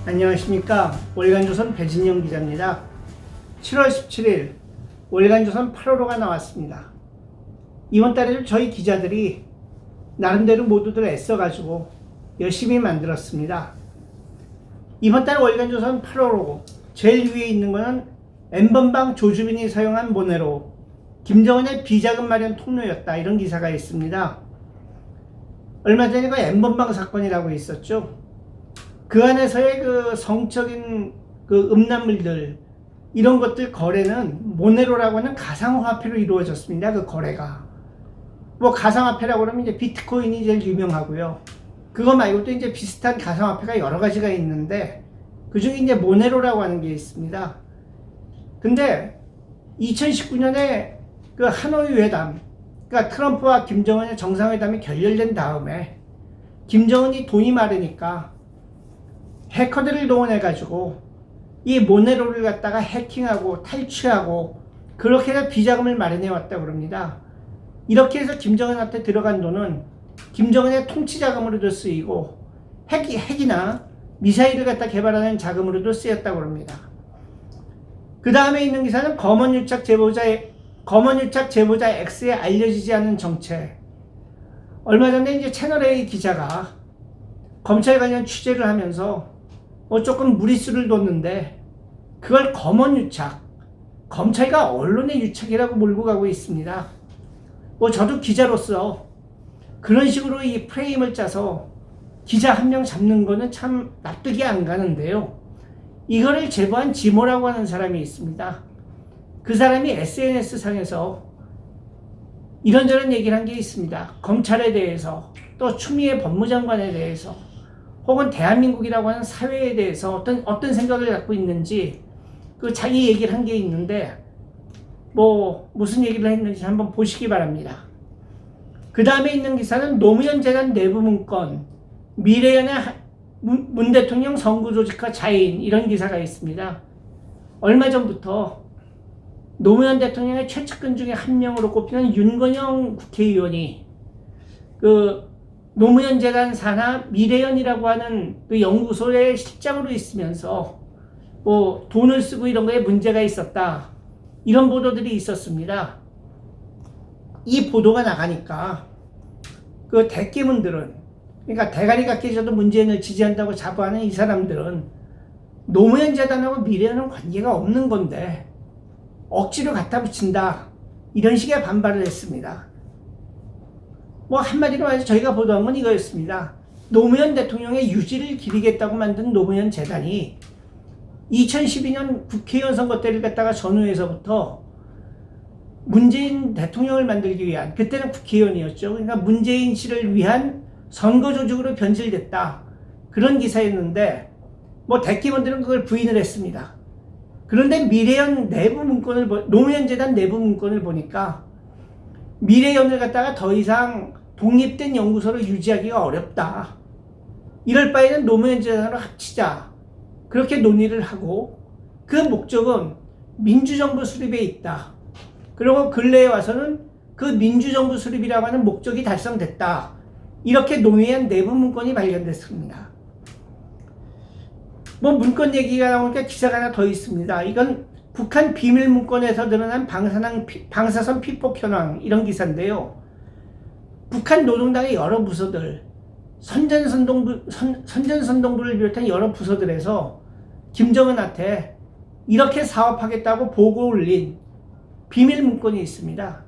안녕하십니까. 월간조선 배진영 기자입니다. 7월 17일 월간조선 8월호가 나왔습니다. 이번 달에도 저희 기자들이 나름대로 모두들 애써가지고 열심히 만들었습니다. 이번 달 월간조선 8월호 제일 위에 있는 거는 N번방 조주빈이 사용한 모네로 김정은의 비자금 마련 통로였다, 이런 기사가 있습니다. 얼마 전에 그 N번방 사건이라고 있었죠. 그 안에서의 그 성적인 그 음란물들, 이런 것들 거래는 모네로라고 하는 가상화폐로 이루어졌습니다. 그 거래가. 뭐 가상화폐라고 그러면 이제 비트코인이 제일 유명하고요. 그거 말고도 이제 비슷한 가상화폐가 여러 가지가 있는데, 그 중에 이제 모네로라고 하는 게 있습니다. 근데 2019년에 그 하노이 회담, 그러니까 트럼프와 김정은의 정상회담이 결렬된 다음에 김정은이 돈이 많으니까 해커들을 동원해가지고 이 모네로를 갖다가 해킹하고 탈취하고 그렇게 해서 비자금을 마련해 왔다고 그럽니다. 이렇게 해서 김정은한테 들어간 돈은 김정은의 통치 자금으로도 쓰이고 핵이나 미사일을 갖다 개발하는 자금으로도 쓰였다고 합니다. 그 다음에 있는 기사는 검언유착 제보자 X에 알려지지 않은 정체. 얼마 전에 이제 채널A 기자가 검찰 관련 취재를 하면서 조금 무리수를 뒀는데, 그걸 검언유착, 검찰과 언론의 유착이라고 몰고 가고 있습니다. 저도 기자로서 그런 식으로 이 프레임을 짜서 기자 한 명 잡는 거는 참 납득이 안 가는데요. 이거를 제보한 지모라고 하는 사람이 있습니다. 그 사람이 SNS 상에서 이런저런 얘기를 한 게 있습니다. 검찰에 대해서, 또 추미애 법무장관에 대해서, 혹은 대한민국이라고 하는 사회에 대해서 어떤 생각을 갖고 있는지 그 자기 얘기를 한 게 있는데, 무슨 얘기를 했는지 한번 보시기 바랍니다. 그 다음에 있는 기사는 노무현 재단 내부 문건, 미래연의 문 대통령 선거조직화 자인, 이런 기사가 있습니다. 얼마 전부터 노무현 대통령의 최측근 중에 한 명으로 꼽히는 윤건영 국회의원이 그 노무현 재단 산하 미래연이라고 하는 그 연구소의 실장으로 있으면서 돈을 쓰고 이런 거에 문제가 있었다, 이런 보도들이 있었습니다. 이 보도가 나가니까 그 대깨문들은, 그러니까 대가리가 깨져도 문재인을 지지한다고 자부하는 이 사람들은 노무현 재단하고 미래연은 관계가 없는 건데 억지로 갖다 붙인다, 이런 식의 반발을 했습니다. 한마디로 말해서 저희가 보도한 건 이거였습니다. 노무현 대통령의 유지를 기리겠다고 만든 노무현 재단이 2012년 국회의원 선거 때를 갖다가 전후에서부터 문재인 대통령을 만들기 위한, 그때는 국회의원이었죠. 그러니까 문재인 씨를 위한 선거 조직으로 변질됐다, 그런 기사였는데 대깨문들은 그걸 부인을 했습니다. 그런데 미래연 내부 문건을, 노무현 재단 내부 문건을 보니까 미래연을 갖다가 더 이상 독립된 연구소로 유지하기가 어렵다, 이럴 바에는 노무현 재단으로 합치자, 그렇게 논의를 하고, 그 목적은 민주정부 수립에 있다, 그리고 근래에 와서는 그 민주정부 수립이라고 하는 목적이 달성됐다, 이렇게 논의한 내부 문건이 발견됐습니다. 문건 얘기가 나오니까 기사가 하나 더 있습니다. 이건 북한 비밀 문건에서 드러난 방사선 피폭 현황, 이런 기사인데요. 북한 노동당의 여러 부서들, 선전선동부를 비롯한 여러 부서들에서 김정은한테 이렇게 사업하겠다고 보고 올린 비밀 문건이 있습니다.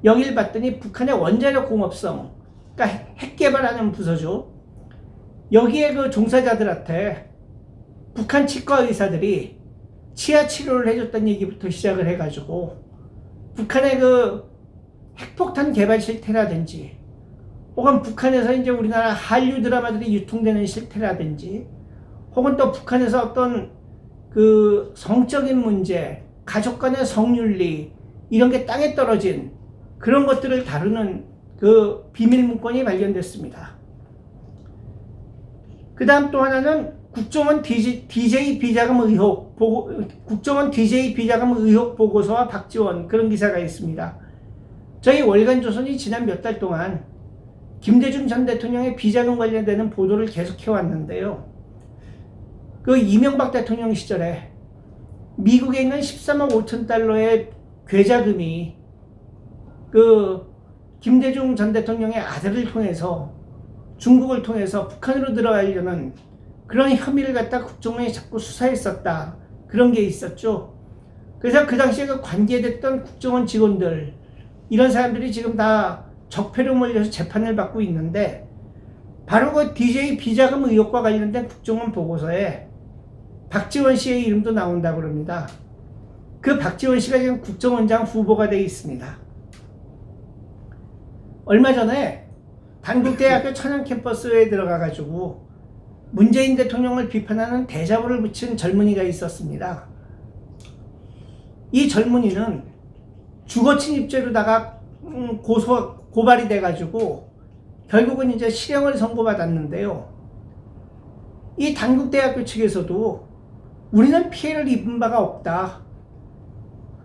여길 봤더니 북한의 원자력 공업성, 그러니까 핵 개발하는 부서죠. 여기에 그 종사자들한테 북한 치과 의사들이 치아 치료를 해줬다는 얘기부터 시작을 해가지고, 북한의 그 핵폭탄 개발 실태라든지, 혹은 북한에서 이제 우리나라 한류 드라마들이 유통되는 실태라든지, 혹은 또 북한에서 어떤 그 성적인 문제, 가족 간의 성윤리, 이런 게 땅에 떨어진 그런 것들을 다루는 그 비밀 문건이 발견됐습니다. 그 다음 또 하나는 국정원 DJ 비자금 의혹 보고서와 박지원, 그런 기사가 있습니다. 저희 월간조선이 지난 몇 달 동안 김대중 전 대통령의 비자금 관련되는 보도를 계속해왔는데요. 그 이명박 대통령 시절에 미국에 있는 13억 5천 달러의 계좌금이 그 김대중 전 대통령의 아들을 통해서 중국을 통해서 북한으로 들어가려는 그런 혐의를 갖다 국정원이 자꾸 수사했었다. 그런 게 있었죠. 그래서 그 당시에 그 관계됐던 국정원 직원들, 이런 사람들이 지금 다 적폐로 몰려서 재판을 받고 있는데, 바로 그 DJ 비자금 의혹과 관련된 국정원 보고서에 박지원 씨의 이름도 나온다고 그럽니다. 그 박지원 씨가 지금 국정원장 후보가 되어 있습니다. 얼마 전에 단국대학교 천안 캠퍼스에 들어가가지고 문재인 대통령을 비판하는 대자보를 붙인 젊은이가 있었습니다. 이 젊은이는 주거침입죄로다가 고발이 돼가지고 결국은 이제 실형을 선고받았는데요. 이 단국대학교 측에서도 우리는 피해를 입은 바가 없다.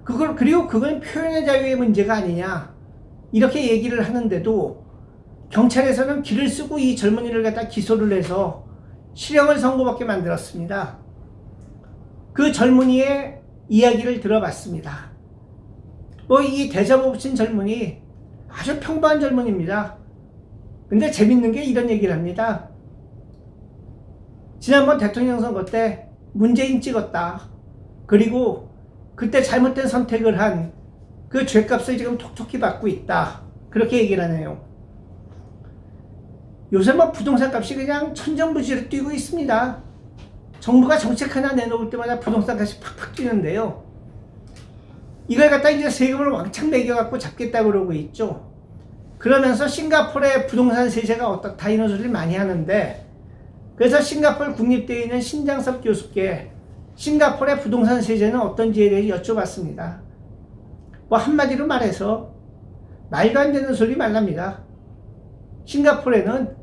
그리고 그건 표현의 자유의 문제가 아니냐. 이렇게 얘기를 하는데도 경찰에서는 길을 쓰고 이 젊은이를 갖다 기소를 해서 실형을 선고받게 만들었습니다. 그 젊은이의 이야기를 들어봤습니다. 이 대자보 붙인 젊은이 아주 평범한 젊은이입니다. 근데 재밌는 게 이런 얘기를 합니다. 지난번 대통령 선거 때 문재인 찍었다. 그리고 그때 잘못된 선택을 한 그 죄값을 지금 톡톡히 받고 있다. 그렇게 얘기를 하네요. 요새 부동산 값이 그냥 천정부지로 뛰고 있습니다. 정부가 정책 하나 내놓을 때마다 부동산 값이 팍팍 뛰는데요. 이걸 갖다 이제 세금을 왕창 매겨갖고 잡겠다고 그러고 있죠. 그러면서 싱가포르의 부동산 세제가 어떻다 이런 소리를 많이 하는데, 그래서 싱가포르 국립대에 있는 신장섭 교수께 싱가포르의 부동산 세제는 어떤지에 대해서 여쭤봤습니다. 한마디로 말해서 말도 안 되는 소리 말랍니다. 싱가포르에는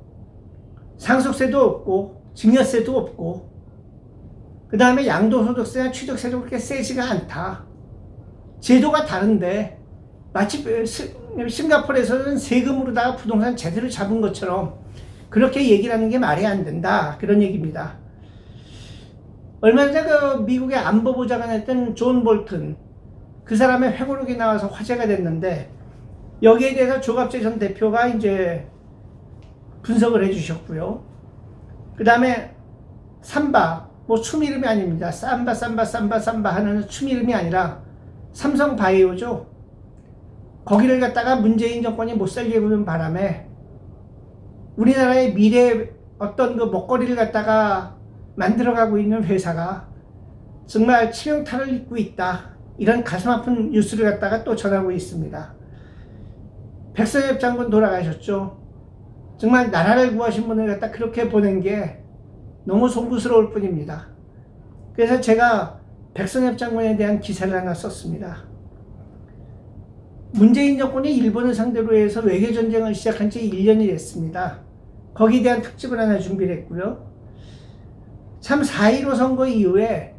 상속세도 없고 증여세도 없고 그 다음에 양도소득세나 취득세도 그렇게 세지가 않다. 제도가 다른데 마치 싱가포르에서는 세금으로다가 부동산 제대로 잡은 것처럼 그렇게 얘기를 하는 게 말이 안 된다. 그런 얘기입니다. 얼마 전에 그 미국의 안보보좌관이었던 존 볼튼, 그 사람의 회고록이 나와서 화제가 됐는데, 여기에 대해서 조갑재 전 대표가 이제 분석을 해주셨고요. 그 다음에 삼바, 춤 이름이 아닙니다. 삼바 하는 춤 이름이 아니라 삼성바이오죠. 거기를 갖다가 문재인 정권이 못 살게 구는 바람에 우리나라의 미래 어떤 그 먹거리를 갖다가 만들어가고 있는 회사가 정말 치명타를 입고 있다. 이런 가슴 아픈 뉴스를 갖다가 또 전하고 있습니다. 백선엽 장군 돌아가셨죠. 정말 나라를 구하신 분을 갖다 그렇게 보낸 게 너무 송구스러울 뿐입니다. 그래서 제가 백선엽 장군에 대한 기사를 하나 썼습니다. 문재인 정권이 일본을 상대로 해서 외교전쟁을 시작한 지 1년이 됐습니다. 거기에 대한 특집을 하나 준비를 했고요. 참 4.15 선거 이후에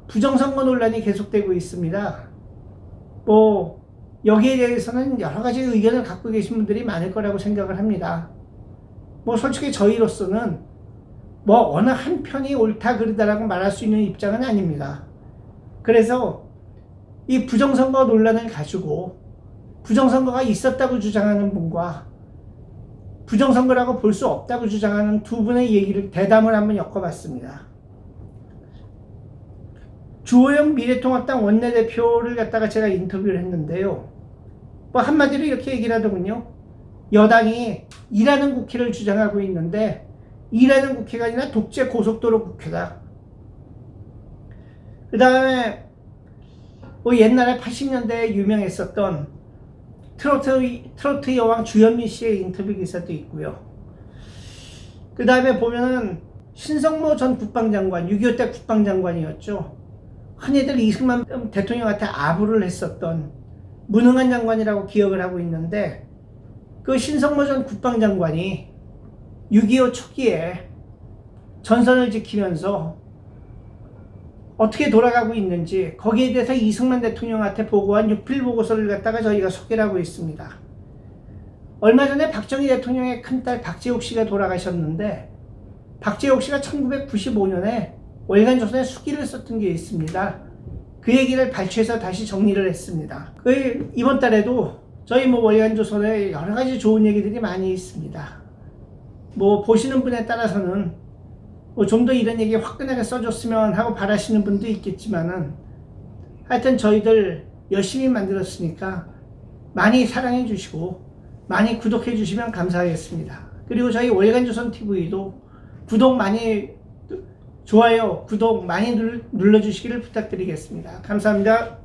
부정선거 논란이 계속되고 있습니다. 여기에 대해서는 여러 가지 의견을 갖고 계신 분들이 많을 거라고 생각을 합니다. 솔직히 저희로서는 어느 한 편이 옳다 그르다라고 말할 수 있는 입장은 아닙니다. 그래서 이 부정선거 논란을 가지고 부정선거가 있었다고 주장하는 분과 부정선거라고 볼 수 없다고 주장하는 두 분의 대담을 한번 엮어봤습니다. 주호영 미래통합당 원내대표를 갖다가 제가 인터뷰를 했는데요. 한마디로 이렇게 얘기를 하더군요. 여당이 일하는 국회를 주장하고 있는데 일하는 국회가 아니라 독재 고속도로 국회다. 그 다음에 옛날에 80년대에 유명했었던 트로트 여왕 주현미 씨의 인터뷰 기사도 있고요. 그 다음에 보면은 신성모 전 국방장관, 6.25 때 국방장관이었죠. 흔히들 이승만 대통령한테 아부를 했었던 무능한 장관이라고 기억을 하고 있는데, 그 신성모 전 국방장관이 6.25 초기에 전선을 지키면서 어떻게 돌아가고 있는지 거기에 대해서 이승만 대통령한테 보고한 육필 보고서를 갖다가 저희가 소개를 하고 있습니다. 얼마 전에 박정희 대통령의 큰딸 박재옥 씨가 돌아가셨는데, 박재옥 씨가 1995년에 월간조선에 수기를 썼던 게 있습니다. 그 얘기를 발췌해서 다시 정리를 했습니다. 이번 달에도 저희 월간조선에 여러 가지 좋은 얘기들이 많이 있습니다. 보시는 분에 따라서는 좀 더 이런 얘기 화끈하게 써줬으면 하고 바라시는 분도 있겠지만은 하여튼 저희들 열심히 만들었으니까 많이 사랑해 주시고 많이 구독해 주시면 감사하겠습니다. 그리고 저희 월간조선 TV도 좋아요, 구독 많이 눌러주시기를 부탁드리겠습니다. 감사합니다.